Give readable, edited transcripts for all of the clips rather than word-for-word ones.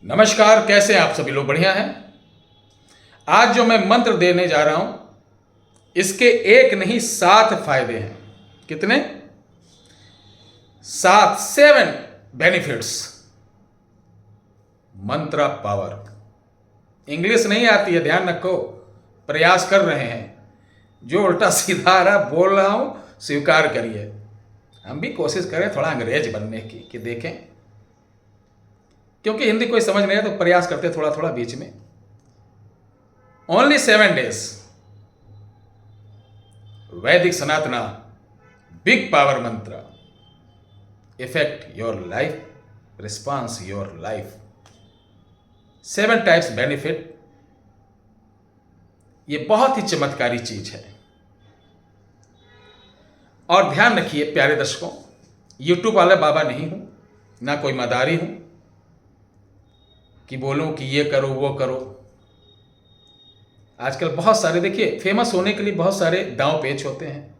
नमस्कार, कैसे हैं आप सभी लोग? बढ़िया हैं। आज जो मैं मंत्र देने जा रहा हूं, इसके एक नहीं 7 फायदे हैं। कितने? 7, 7 बेनिफिट्स। मंत्र पावर। इंग्लिश नहीं आती है, ध्यान रखो। प्रयास कर रहे हैं। जो उल्टा सीधा आ रहा बोल रहा हूं, स्वीकार करिए। हम भी कोशिश करें थोड़ा अंग्रेज बनने की, कि देखें, क्योंकि हिंदी कोई समझ नहीं है तो प्रयास करते थोड़ा थोड़ा बीच में। Only 7 days। वैदिक सनातना बिग पावर मंत्र effect your life, response your life. 7 types benefit. ये बहुत ही चमत्कारी चीज है। और ध्यान रखिए प्यारे दर्शकों, यूट्यूब वाला बाबा नहीं हूं, ना कोई मदारी हूं कि बोलूं कि ये करो वो करो। आजकल बहुत सारे, देखिए, फेमस होने के लिए बहुत सारे दांव पेच होते हैं।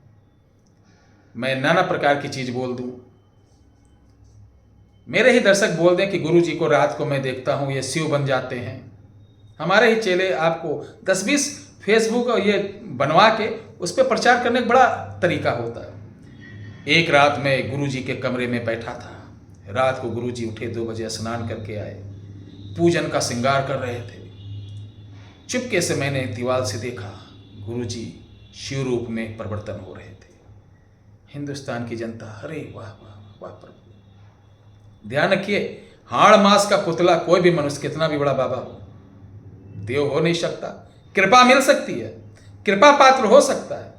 मैं नाना प्रकार की चीज बोल दूं। मेरे ही दर्शक बोल दें कि गुरु जी को रात को मैं देखता हूं ये शिव बन जाते हैं। हमारे ही चेले आपको 10-20 फेसबुक और ये बनवा के उस पर प्रचार करने का बड़ा तरीका होता है। एक रात में गुरु जी के कमरे में बैठा था। रात को गुरु जी उठे, 2 बजे स्नान करके आए, पूजन का श्रृंगार कर रहे थे। चुपके से मैंने दीवार से देखा, गुरु जी शिव रूप में परिवर्तन हो रहे थे। हिंदुस्तान की जनता, अरे वाह वाह वाह प्रभु। ध्यान रखिए, हाड़ मास का पुतला कोई भी मनुष्य, कितना भी बड़ा बाबा हो, देव हो नहीं सकता। कृपा मिल सकती है, कृपा पात्र हो सकता है,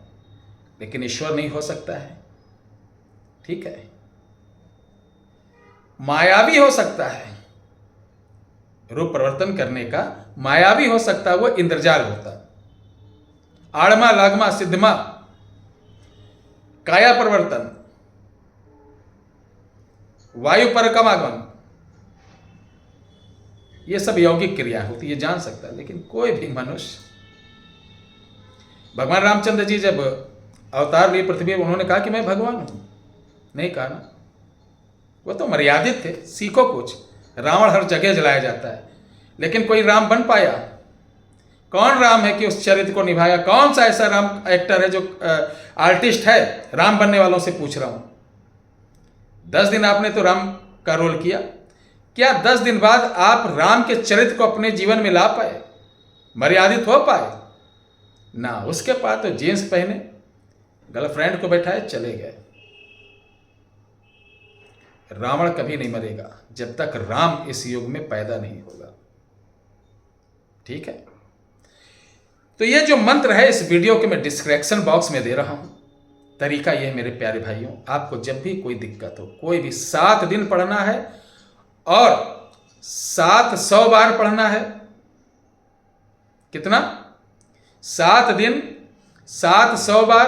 लेकिन ईश्वर नहीं हो सकता है। ठीक है? मायावी हो सकता है, रूप परिवर्तन करने का मायावी हो सकता है, वो इंद्रजाल होता। आड़मा लागमा सिद्धमा, काया परिवर्तन, वायु परकमागमन, ये सब यौगिक क्रिया होती है, जान सकता है। लेकिन कोई भी मनुष्य, भगवान रामचंद्र जी जब अवतार लिए पृथ्वी, उन्होंने कहा कि मैं भगवान हूं? नहीं कहा ना। वो तो मर्यादित थे। सीखो कुछ। रावण हर जगह जलाया जाता है, लेकिन कोई राम बन पाया? कौन राम है कि उस चरित्र को निभाया? कौन सा ऐसा राम एक्टर है जो आर्टिस्ट है? राम बनने वालों से पूछ रहा हूं। 10 दिन आपने तो राम का रोल किया, क्या 10 दिन बाद आप राम के चरित्र को अपने जीवन में ला पाए, मर्यादित हो पाए? ना। उसके बाद तो जींस पहने, गर्लफ्रेंड को बैठाए, चले गए। रावण कभी नहीं मरेगा जब तक राम इस युग में पैदा नहीं होगा। ठीक है? तो ये जो मंत्र है, इस वीडियो के मैं डिस्क्रिप्शन बॉक्स में दे रहा हूं। तरीका यह है मेरे प्यारे भाइयों, आपको जब भी कोई दिक्कत हो, कोई भी 7 दिन पढ़ना है और 700 बार पढ़ना है। कितना? 7 दिन 700 बार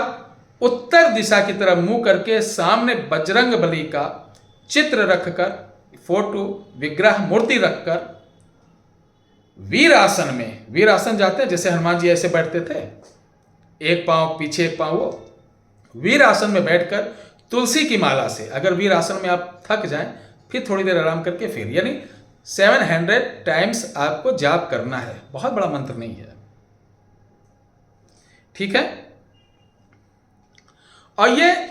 उत्तर दिशा की तरफ मुंह करके, सामने बजरंग बली का चित्र रखकर, फोटो, विग्रह, मूर्ति रखकर, वीर आसन में, वीर आसन जाते हैं जैसे हनुमान जी ऐसे बैठते थे, एक पांव पीछे एक पांव, वो वीर आसन में बैठकर तुलसी की माला से, अगर वीर आसन में आप थक जाएं, फिर थोड़ी देर आराम करके फिर, यानी 700 टाइम्स आपको जाप करना है। बहुत बड़ा मंत्र नहीं है। ठीक है? और ये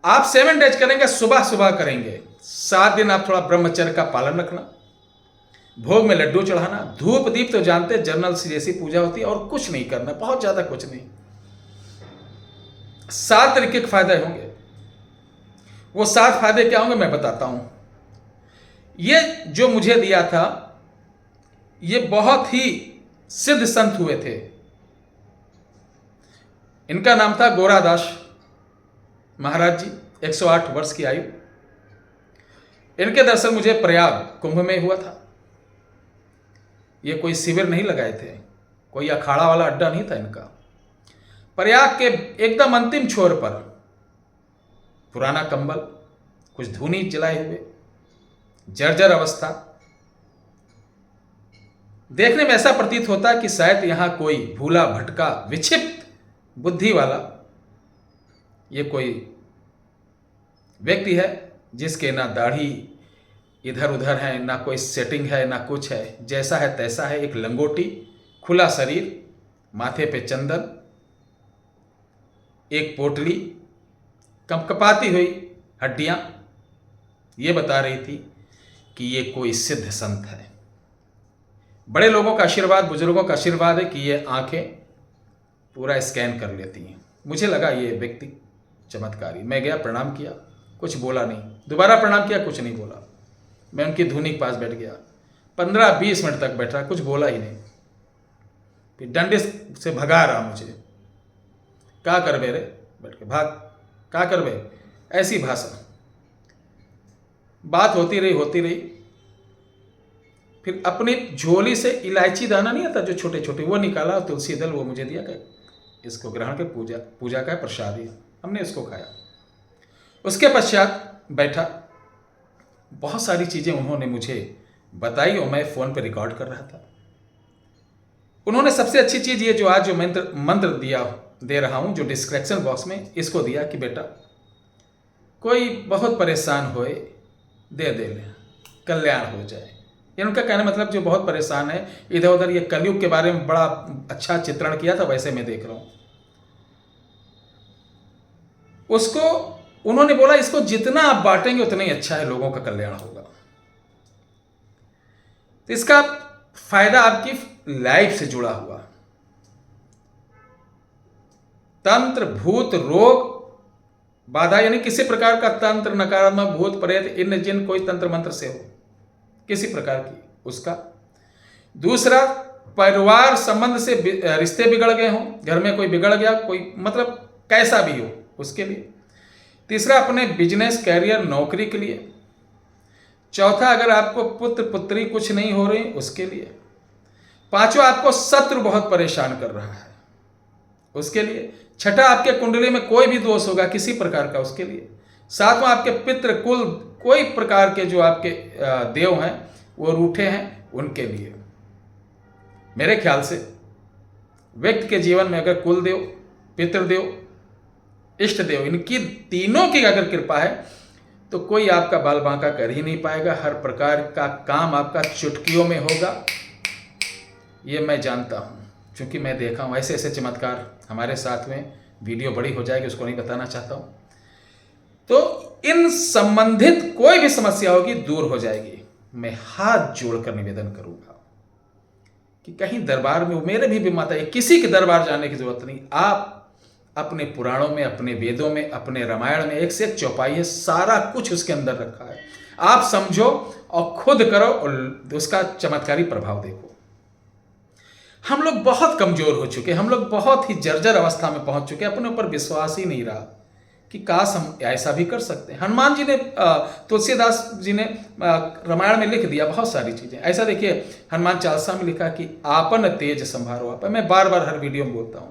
आप 7 डेज करेंगे, सुबह सुबह करेंगे। 7 दिन आप थोड़ा ब्रह्मचर्य का पालन रखना, भोग में लड्डू चढ़ाना, धूप दीप तो जानते हैं, जनरल सी जैसी पूजा होती है, और कुछ नहीं करना, बहुत ज्यादा कुछ नहीं। 7 तरीके के फायदे होंगे। वो 7 फायदे क्या होंगे मैं बताता हूं। ये जो मुझे दिया था, ये बहुत ही सिद्ध संत हुए थे। इनका नाम था गोरादास महाराज जी, 108 वर्ष की आयु। इनके दर्शन मुझे प्रयाग कुंभ में हुआ था। ये कोई शिविर नहीं लगाए थे, कोई अखाड़ा वाला अड्डा नहीं था इनका। प्रयाग के एकदम अंतिम छोर पर पुराना कंबल, कुछ धूनी जलाए हुए, जर्जर अवस्था। देखने में ऐसा प्रतीत होता है कि शायद यहां कोई भूला भटका विक्षिप्त बुद्धि वाला ये कोई व्यक्ति है, जिसके ना दाढ़ी, इधर उधर हैं, ना कोई सेटिंग है ना कुछ है, जैसा है तैसा है। एक लंगोटी, खुला शरीर, माथे पे चंदन, एक पोटली, कपकपाती हुई हड्डियां, ये बता रही थी कि ये कोई सिद्ध संत है। बड़े लोगों का आशीर्वाद, बुजुर्गों का आशीर्वाद है कि ये आंखें पूरा स्कैन कर लेती हैं। मुझे लगा ये व्यक्ति चमत्कारी। मैं गया, प्रणाम किया, कुछ बोला नहीं। दोबारा प्रणाम किया, कुछ नहीं बोला। मैं उनकी धुनी के पास बैठ गया, 15-20 मिनट तक बैठा, कुछ बोला ही नहीं। फिर डंडे से भगा रहा मुझे, क्या कर बे रे, बैठ के भाग, क्या कर बे, ऐसी भाषा। बात होती रही। फिर अपनी झोली से इलायची दाना नहीं आता जो छोटे छोटे, वो निकाला, तुलसी दल वो मुझे दिया, कि इसको ग्रहण के पूजा का प्रसाद ही। हमने इसको खाया। उसके पश्चात बैठा, बहुत सारी चीज़ें उन्होंने मुझे बताई और मैं फ़ोन पे रिकॉर्ड कर रहा था। उन्होंने सबसे अच्छी चीज़ ये जो आज जो मंत्र दे रहा हूँ, जो डिस्क्रिप्शन बॉक्स में इसको दिया कि बेटा कोई बहुत परेशान होए दे ले, कल्याण हो जाए। ये उनका कहने मतलब जो बहुत परेशान है इधर उधर, ये कलयुग के बारे में बड़ा अच्छा चित्रण किया था, वैसे मैं देख रहा हूँ उसको। उन्होंने बोला इसको जितना आप बांटेंगे उतना ही अच्छा है, लोगों का कल्याण होगा। तो इसका फायदा आपकी लाइफ से जुड़ा हुआ, तंत्र भूत रोग बाधा, यानी किसी प्रकार का तंत्र, नकारात्मक भूत प्रेत इन जिन कोई तंत्र मंत्र से हो किसी प्रकार की, उसका। दूसरा, परिवार संबंध से रिश्ते बिगड़ गए हों, घर में कोई बिगड़ गया, कोई मतलब कैसा भी हो, उसके लिए। तीसरा, अपने बिजनेस, कैरियर, नौकरी के लिए। चौथा, अगर आपको पुत्र पुत्री कुछ नहीं हो रहे, उसके लिए। पांचवा, आपको शत्रु बहुत परेशान कर रहा है, उसके लिए। छठा, आपके कुंडली में कोई भी दोष होगा किसी प्रकार का, उसके लिए। सातवां, आपके पितृ कुल कोई प्रकार के जो आपके देव हैं वो रूठे हैं, उनके लिए। मेरे ख्याल से व्यक्ति के जीवन में अगर कुल देव, पितृदेव, इष्ट देव, इनकी तीनों की अगर कृपा है तो कोई आपका बाल बांका कर ही नहीं पाएगा। हर प्रकार का काम आपका चुटकियों में होगा, ये मैं जानता हूँ, क्योंकि मैं देखा हूँ ऐसे ऐसे चमत्कार हमारे साथ में। वीडियो बड़ी हो जाएगी, उसको नहीं बताना चाहता हूँ। तो इन संबंधित कोई भी समस्या होगी दूर हो जाएगी। मैं हाथ जोड़कर निवेदन करूंगा कि कहीं दरबार में, मेरे भी माता है, किसी के दरबार जाने की जरूरत नहीं। आप अपने पुराणों में, अपने वेदों में, अपने रामायण में एक से एक चौपाई है, सारा कुछ उसके अंदर रखा है। आप समझो और खुद करो और उसका चमत्कारी प्रभाव देखो। हम लोग बहुत कमजोर हो चुके, हम लोग बहुत ही जर्जर अवस्था में पहुंच चुके, अपने ऊपर विश्वास ही नहीं रहा कि काश हम ऐसा भी कर सकते हैं। हनुमान जी ने, तुलसीदास जी ने रामायण में लिख दिया बहुत सारी चीजें। ऐसा देखिए, हनुमान चालीसा में लिखा कि आपन तेज संभारो आप। मैं बार बार हर वीडियो में बोलता हूं,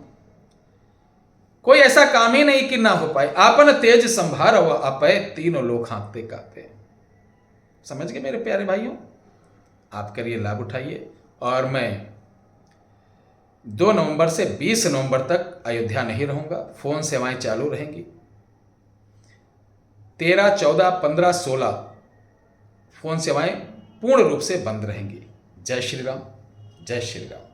कोई ऐसा काम ही नहीं कि ना हो पाए। आपन तेज संभारो अपय, तीनों लोग हाँकते कांपे। समझ गए मेरे प्यारे भाइयों? आप करिए, लाभ उठाइए। और मैं 2 नवंबर से 20 नवंबर तक अयोध्या नहीं रहूंगा, फोन सेवाएं चालू रहेंगी। 13, 14, 15, 16 फोन सेवाएं पूर्ण रूप से बंद रहेंगी। जय श्री राम, जय श्री राम।